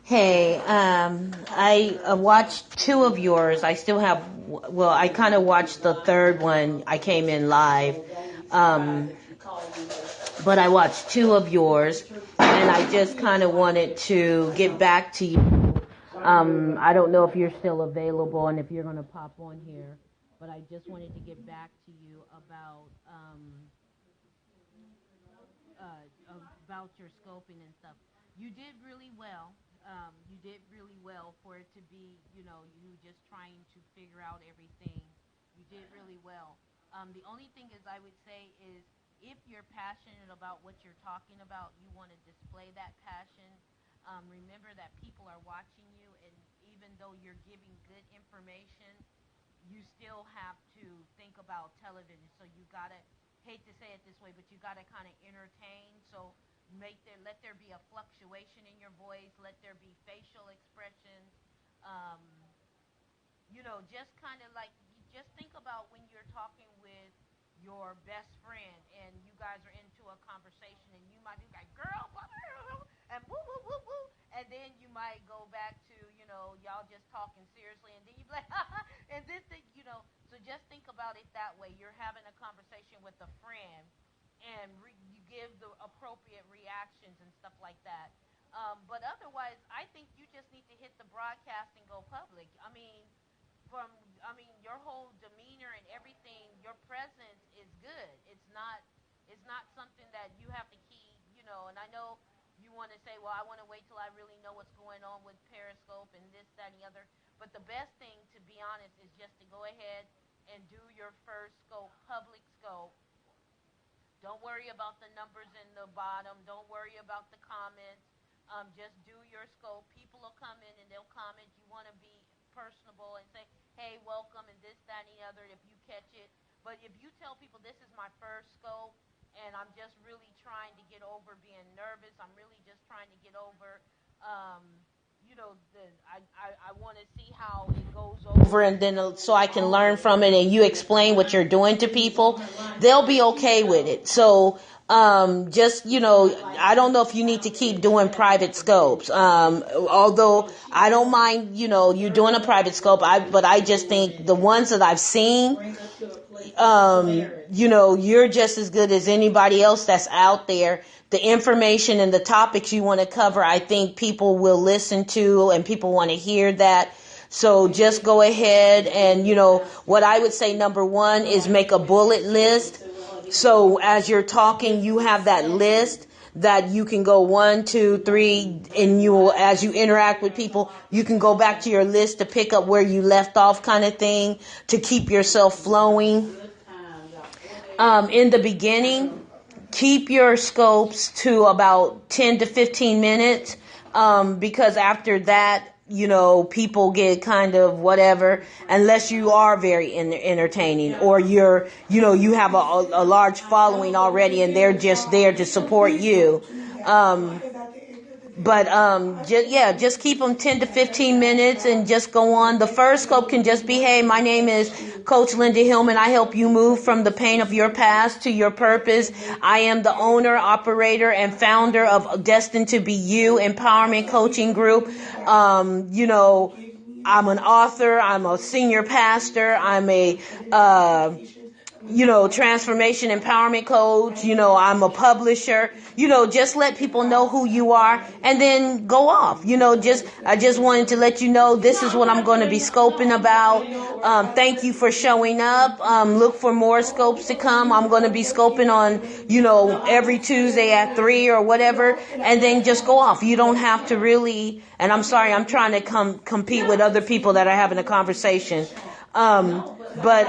Hey, I watched two of yours. I still have, well, I kind of watched the third one. I came in live. Um, but I watched two of yours, and I just kind of wanted to get back to you. I don't know if you're still available and if you're going to pop on here, but I just wanted to get back to you about your scoping and stuff. You did really well. You did really well for it to be, you just trying to figure out everything. You did really well. The only thing is I would say is if you're passionate about what you're talking about, you want to display that passion. Remember that people are watching you, and even though you're giving good information, you still have to think about television. So you gotta, hate to say it this way, but you gotta kind of entertain. So let there be a fluctuation in your voice. Let there be facial expressions. Um, just kind of like, just think about when you're talking with your best friend and you guys are into a conversation and you might be like, girl, and woo, woo, woo, woo. And then you might go back to, y'all just talking seriously, and then you be like, and this thing, so just think about it that way. You're having a conversation with a friend, and you give the appropriate reactions and stuff like that. But otherwise, I think you just need to hit the broadcast and go public. Your whole demeanor and everything, your presence is good. It's not something that you have to keep, and I know you want to say, well, I want to wait till I really know what's going on with Periscope and this, that, and the other. But the best thing, to be honest, is just to go ahead and do your first scope, public scope. Don't worry about the numbers in the bottom. Don't worry about the comments. Just do your scope. People will come in and they'll comment. You want to be personable and say, hey, welcome, and this, that, and the other if you catch it. But if you tell people this is my first scope and I'm just really trying to get over being nervous, I'm really just trying to get over, I want to see how it goes over, and then so I can learn from it, and you explain what you're doing to people, they'll be okay with it. So just, I don't know if you need to keep doing private scopes. Although I don't mind, you doing a private scope, but I just think the ones that I've seen, you're just as good as anybody else that's out there. The information and the topics you want to cover, I think people will listen to, and people want to hear that. So just go ahead and, what I would say, number one is make a bullet list. So as you're talking, you have that list that you can go 1, 2, 3, and as you interact with people, you can go back to your list to pick up where you left off, kind of thing, to keep yourself flowing. In the beginning, keep your scopes to about 10 to 15 minutes, because after that, people get kind of whatever, unless you are very entertaining, or you have a large following already and they're just there to support you. Just keep them 10 to 15 minutes and just go on. The first scope can just be, hey, my name is Coach Linda Hillman. I help you move from the pain of your past to your purpose. I am the owner, operator, and founder of Destined to Be You Empowerment Coaching Group. I'm an author. I'm a senior pastor. I'm a transformation empowerment coach. I'm a publisher. Just let people know who you are and then go off. I just wanted to let you know this is what I'm going to be scoping about. Thank you for showing up. Look for more scopes to come. I'm going to be scoping on, every Tuesday at 3 or whatever, and then just go off. You don't have to really, and I'm sorry, I'm trying to compete with other people that are having a conversation. But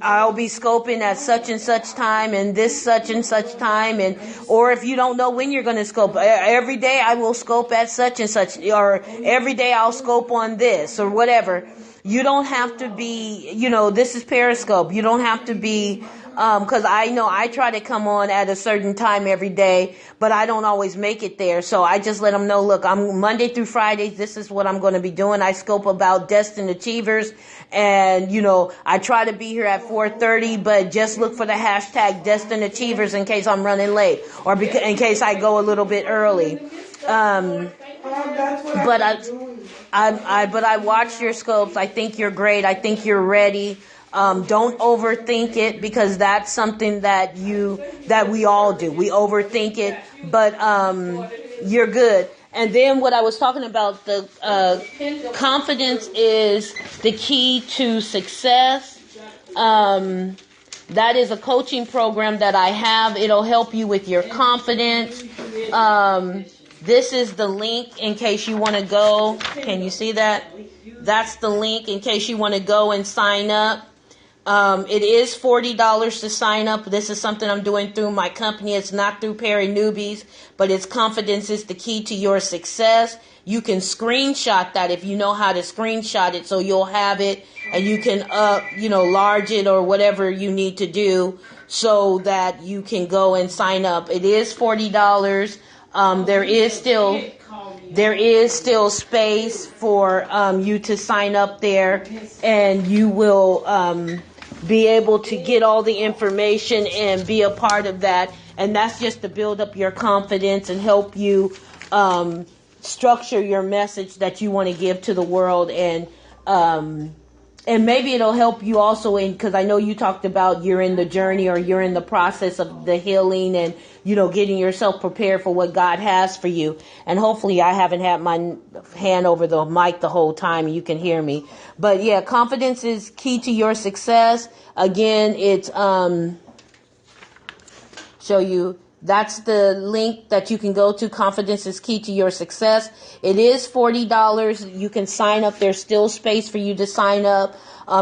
I'll be scoping at such and such time and this such and such time, or if you don't know when you're going to scope, every day I will scope at such and such, or every day I'll scope on this or whatever. You don't have to be, this is Periscope. You don't have to be, cause I know I try to come on at a certain time every day, but I don't always make it there. So I just let them know, look, I'm Monday through Fridays. This is what I'm going to be doing. I scope about destined achievers, and, I try to be here at 4:30, but just look for the hashtag destined achievers in case I'm running late or in case I go a little bit early. But I watched your scopes. I think you're great. I think you're ready. Don't overthink it, because that's something that we all do. We overthink it, but you're good. And then what I was talking about, the confidence is the key to success. That is a coaching program that I have. It'll help you with your confidence. This is the link in case you want to go. Can you see that? That's the link in case you want to go and sign up. It is $40 to sign up. This is something I'm doing through my company. It's not through Perry Newbies, but it's confidence is the key to your success. You can screenshot that if you know how to screenshot it, so you'll have it and you can large it or whatever you need to do so that you can go and sign up. It is $40. There is still space for you to sign up there, and you will be able to get all the information and be a part of that. And that's just to build up your confidence and help you structure your message that you want to give to the world. And maybe it'll help you also because I know you talked about you're in the journey or you're in the process of the healing and, getting yourself prepared for what God has for you. And hopefully I haven't had my hand over the mic the whole time and you can hear me. But yeah, confidence is key to your success. Again, it's show you. That's the link that you can go to. Confidence is key to your success. It is $40. You can sign up. There's still space for you to sign up.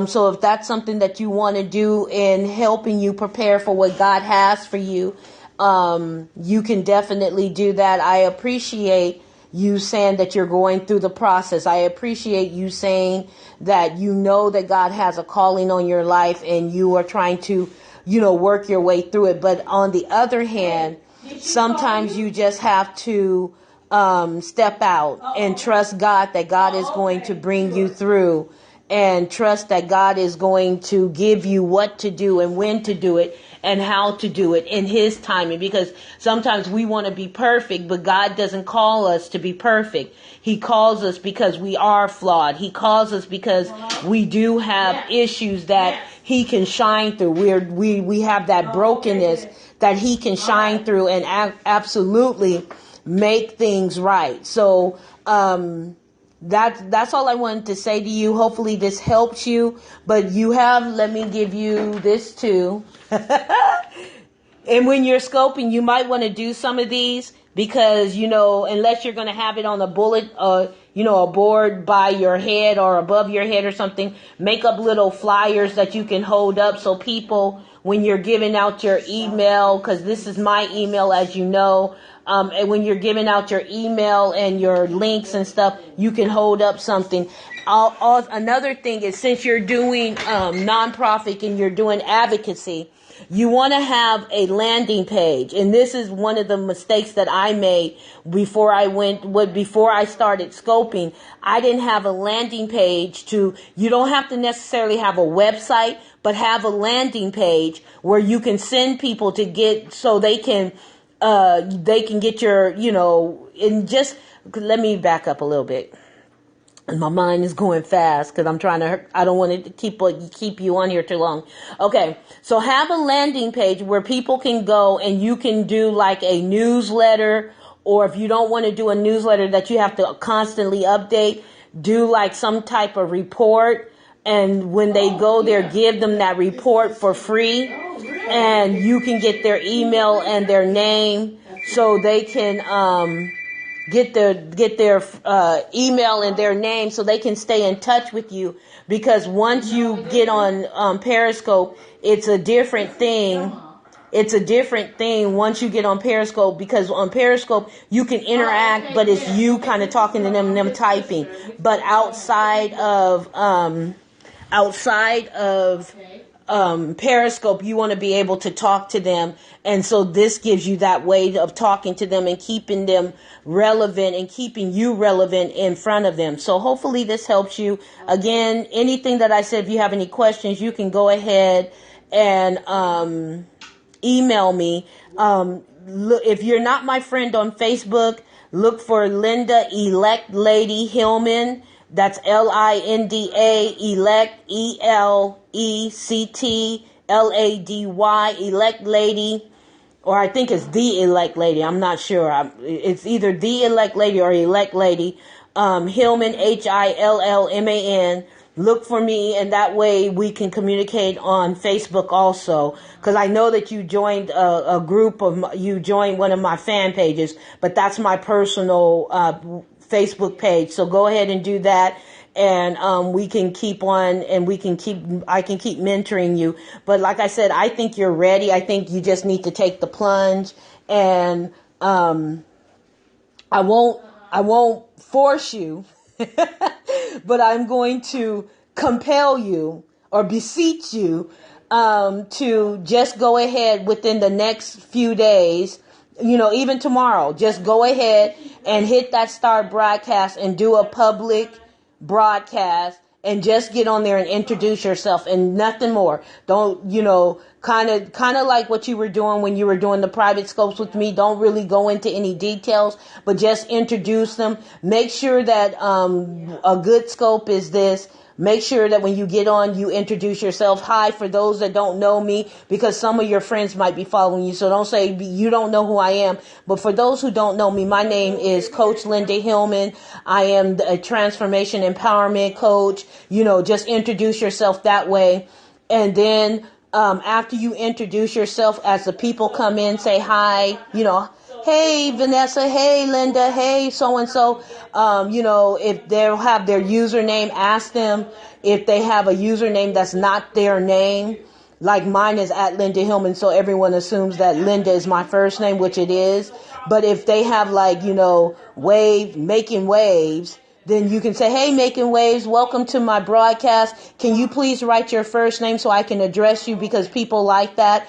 So if that's something that you want to do in helping you prepare for what God has for you, you can definitely do that. I appreciate you saying that you're going through the process. I appreciate you saying that you know that God has a calling on your life and you are trying to work your way through it. But on the other hand, sometimes you just have to step out and trust God that God is going to bring you through, and trust that God is going to give you what to do and when to do it and how to do it in His timing. Because sometimes we want to be perfect, but God doesn't call us to be perfect. He calls us because we are flawed. He calls us because we do have issues that He can shine through. We have that brokenness that He can shine through and absolutely make things right. So that's all I wanted to say to you. Hopefully this helps you. But let me give you this too. And when you're scoping, you might want to do some of these because, unless you're going to have it on a bullet, a board by your head or above your head or something, make up little flyers that you can hold up so people, when you're giving out your email, because this is my email, as you know, and when you're giving out your email and your links and stuff, you can hold up something. Another thing is, since you're doing nonprofit and you're doing advocacy, you want to have a landing page. And this is one of the mistakes that I made before I started scoping. I didn't have a landing page you don't have to necessarily have a website, but have a landing page where you can send people to get, so they can get your, and just, let me back up a little bit. And my mind is going fast because I don't want it to keep you on here too long. Okay. So have a landing page where people can go and you can do like a newsletter, or if you don't want to do a newsletter that you have to constantly update, do like some type of report. And when they go there, give them that report for free, and you can get their email and their name so they can, get their email and their name so they can stay in touch with you. Because once you get on Periscope, it's a different thing it's a different thing once you get on Periscope, because on Periscope you can interact, but it's you kind of talking to them and them typing. But outside of Periscope, you want to be able to talk to them. And so this gives you that way of talking to them and keeping them relevant and keeping you relevant in front of them. So hopefully this helps you. Again, anything that I said, if you have any questions, you can go ahead and email me. Look, if you're not my friend on Facebook, look for Linda Elect Lady Hillman. That's Linda Elect ElectLady, Elect Lady, or I think it's the Elect Lady. I'm not sure. It's either the Elect Lady or Elect Lady. Hillman, Hillman. Look for me, and that way we can communicate on Facebook also. Because I know that you joined a group you joined one of my fan pages, but that's my personal Facebook page. So go ahead and do that, and we can keep on, and I can keep mentoring you. But like I said, I think you're ready. I think you just need to take the plunge, and I won't force you. But I'm going to compel you or beseech you to just go ahead within the next few days, even tomorrow. Just go ahead and hit that start broadcast and do a public broadcast and just get on there and introduce yourself and nothing more. Don't, kind of like what you were doing when you were doing the private scopes with me. Don't really go into any details, but just introduce them. Make sure that a good scope is this. Make sure that when you get on, you introduce yourself. Hi, for those that don't know me, because some of your friends might be following you. So don't say you don't know who I am. But for those who don't know me, my name is Coach Linda Hillman. I am a transformation empowerment coach. Just introduce yourself that way. And then after you introduce yourself, as the people come in, say hi, hey, Vanessa, hey, Linda, hey, so-and-so. If they'll have their username, ask them if they have a username that's not their name. Like mine is at Linda Hillman, so everyone assumes that Linda is my first name, which it is. But if they have making waves, then you can say, hey, making waves, welcome to my broadcast. Can you please write your first name so I can address you, because people like that.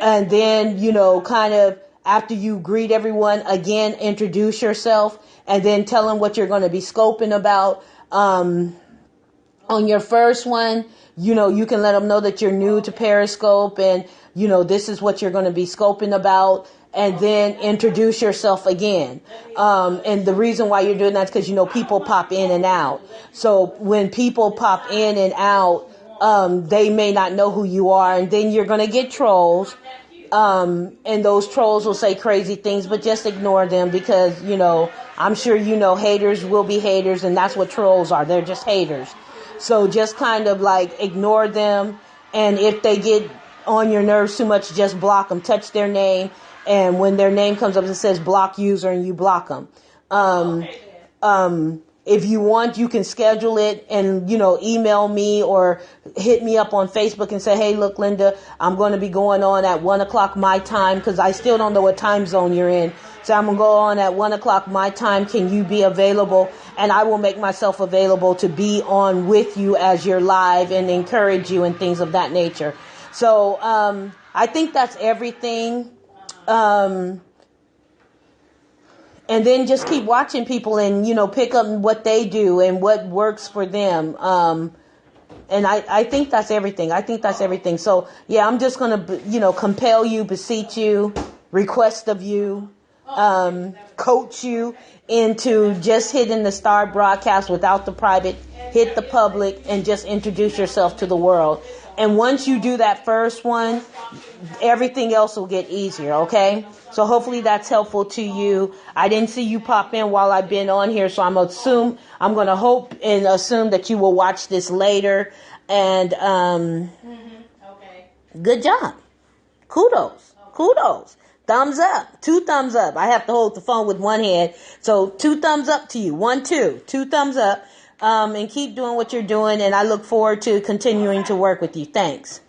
And then, kind of after you greet everyone, again, introduce yourself and then tell them what you're going to be scoping about. On your first one, you can let them know that you're new to Periscope and, this is what you're going to be scoping about. And then introduce yourself again. And the reason why you're doing that is because, people pop in and out. So when people pop in and out, they may not know who you are. And then you're going to get trolls. And those trolls will say crazy things, but just ignore them because, I'm sure haters will be haters, and that's what trolls are. They're just haters. So just kind of ignore them. And if they get on your nerves too much, just block them. Touch their name. And when their name comes up, it says block user, and you block them. If you want, you can schedule it and, email me or hit me up on Facebook and say, hey, look, Linda, I'm going to be going on at 1:00 my time, because I still don't know what time zone you're in. So I'm going to go on at 1:00 my time. Can you be available? And I will make myself available to be on with you as you're live and encourage you and things of that nature. So I think that's everything. And then just keep watching people and, pick up what they do and what works for them. And I think that's everything. So, yeah, I'm just going to, compel you, beseech you, request of you, coach you into just hitting the start broadcast without the private, hit the public, and just introduce yourself to the world. And once you do that first one, everything else will get easier, okay? So hopefully that's helpful to you. I didn't see you pop in while I've been on here, so I'm going to hope and assume that you will watch this later. And okay. Good job. Kudos. Thumbs up. 2 thumbs up. I have to hold the phone with one hand. So 2 thumbs up to you. 1, 2. 2 thumbs up. And keep doing what you're doing. And I look forward to continuing to work with you. Thanks.